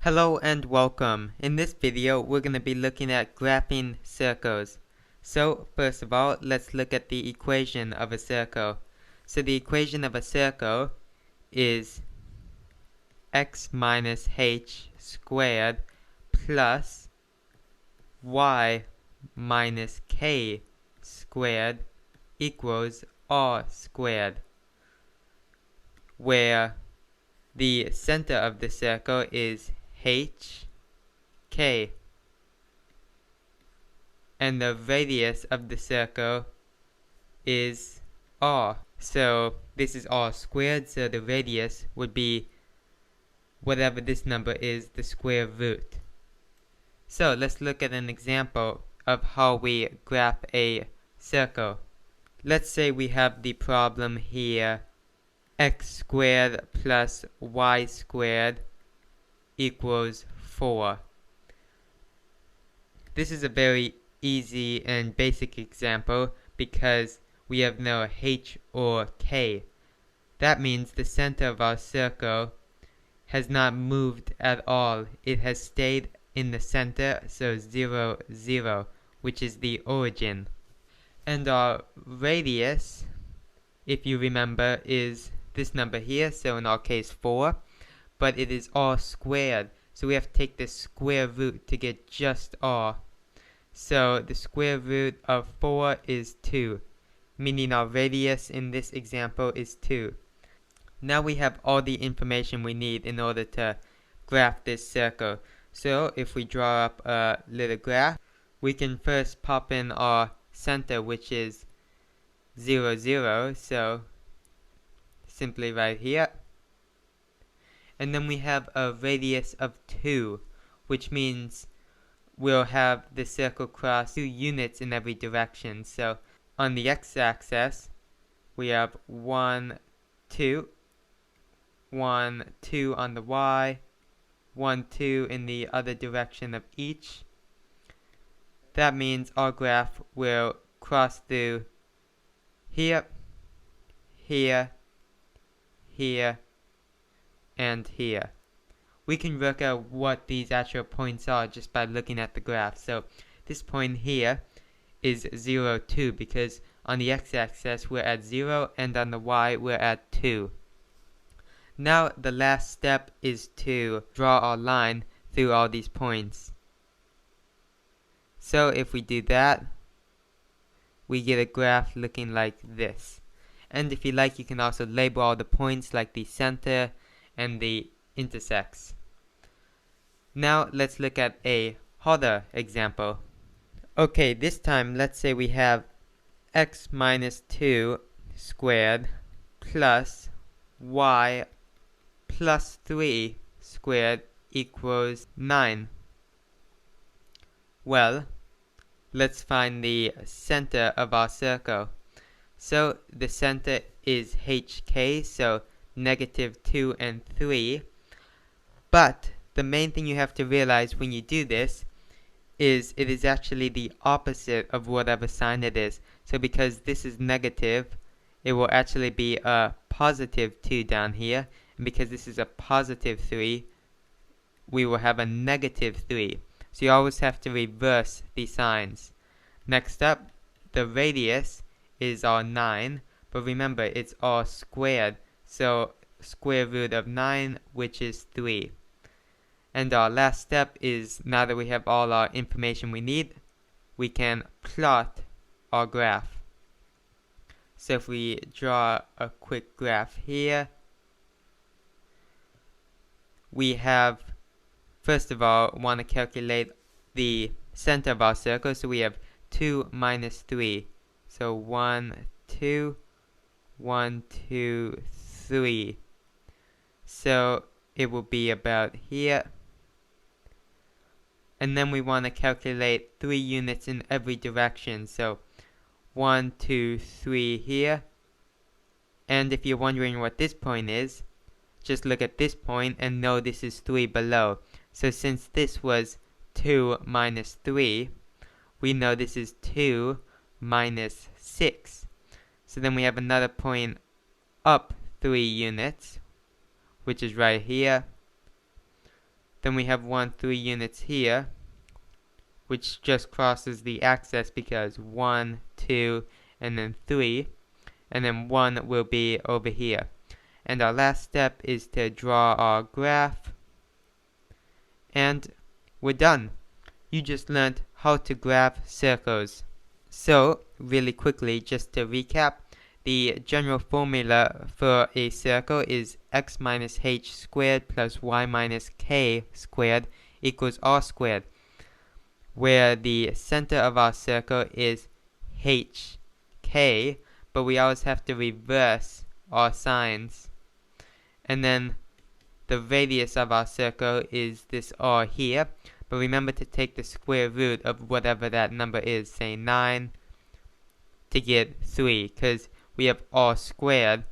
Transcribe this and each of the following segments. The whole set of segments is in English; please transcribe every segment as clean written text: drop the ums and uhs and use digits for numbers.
Hello and welcome. In this video, we're going to be looking at graphing circles. So, first of all, let's look at the equation of a circle. So the equation of a circle is x minus h squared plus y minus k squared equals r squared, where the center of the circle is h, k, and the radius of the circle is r. So this is r squared, so the radius would be whatever this number is, the square root. So let's look at an example of how we graph a circle. Let's say we have the problem here, x squared plus y squared equals 4. This is a very easy and basic example because we have no h or k. That means the center of our circle has not moved at all. It has stayed in the center, so 0, 0, which is the origin. And our radius, if you remember, is this number here, so in our case 4, but it is r squared, so we have to take the square root to get just r. So the square root of 4 is 2, meaning our radius in this example is 2. Now we have all the information we need in order to graph this circle. So if we draw up a little graph, we can first pop in our center, which is 0, 0, so simply right here. And then we have a radius of 2, which means we'll have the circle cross 2 units in every direction. So on the x-axis, we have 1, 2, 1, 2 on the y, 1, 2 in the other direction of each. That means our graph will cross through here, here, here, and here. We can work out what these actual points are just by looking at the graph. So this point here is 0, 2, because on the x-axis we're at 0 and on the y we're at 2. Now the last step is to draw our line through all these points. So if we do that, we get a graph looking like this. And if you like, you can also label all the points like the center and the intersects. Now let's look at a harder example. Okay, this time let's say we have x minus 2 squared plus y plus 3 squared equals 9. Well, let's find the center of our circle. So the center is hk, so negative 2 and 3. But the main thing you have to realize when you do this is it is actually the opposite of whatever sign it is. So because this is negative, it will actually be a positive 2 down here. And because this is a positive 3, we will have a negative 3. So you always have to reverse the signs. Next up, the radius is our 9. But remember, it's r squared. So square root of 9, which is 3. And our last step is, now that we have all our information we need, we can plot our graph. So if we draw a quick graph here, we have, first of all, want to calculate the center of our circle. So we have 2 minus 3. So 1, 2, 1, 2, 3. So it will be about here. And then we want to calculate 3 units in every direction. So 1, 2, 3 here. And if you're wondering what this point is, just look at this point and know this is 3 below. So since this was 2 minus 3, we know this is 2 minus 6. So then we have another point up 3 units, which is right here. Then we have 1, 3 units here, which just crosses the axis because 1, 2, and then 3, and then 1 will be over here. And our last step is to draw our graph, and we're done. You just learned how to graph circles. So, really quickly, just to recap, the general formula for a circle is x minus h squared plus y minus k squared equals r squared, where the center of our circle is h, k, but we always have to reverse our signs. And then the radius of our circle is this r here, but remember to take the square root of whatever that number is, say 9, to get 3, because we have r squared,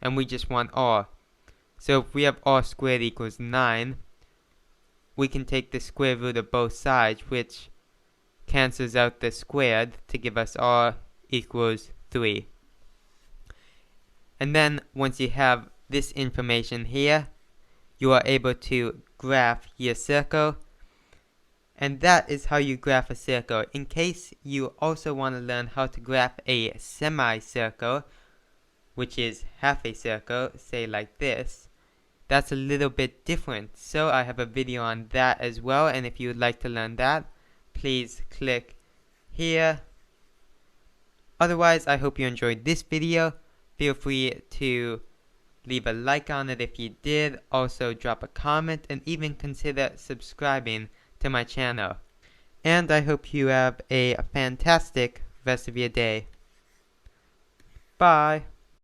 and we just want r. So if we have r squared equals 9, we can take the square root of both sides, which cancels out the squared to give us r equals 3. And then once you have this information here, you are able to graph your circle. And that is how you graph a circle. In case you also want to learn how to graph a semicircle, which is half a circle, say like this, that's a little bit different. So I have a video on that as well, and if you would like to learn that, please click here. Otherwise, I hope you enjoyed this video. Feel free to leave a like on it if you did. Also drop a comment and even consider subscribing to my channel. And I hope you have a fantastic rest of your day. Bye.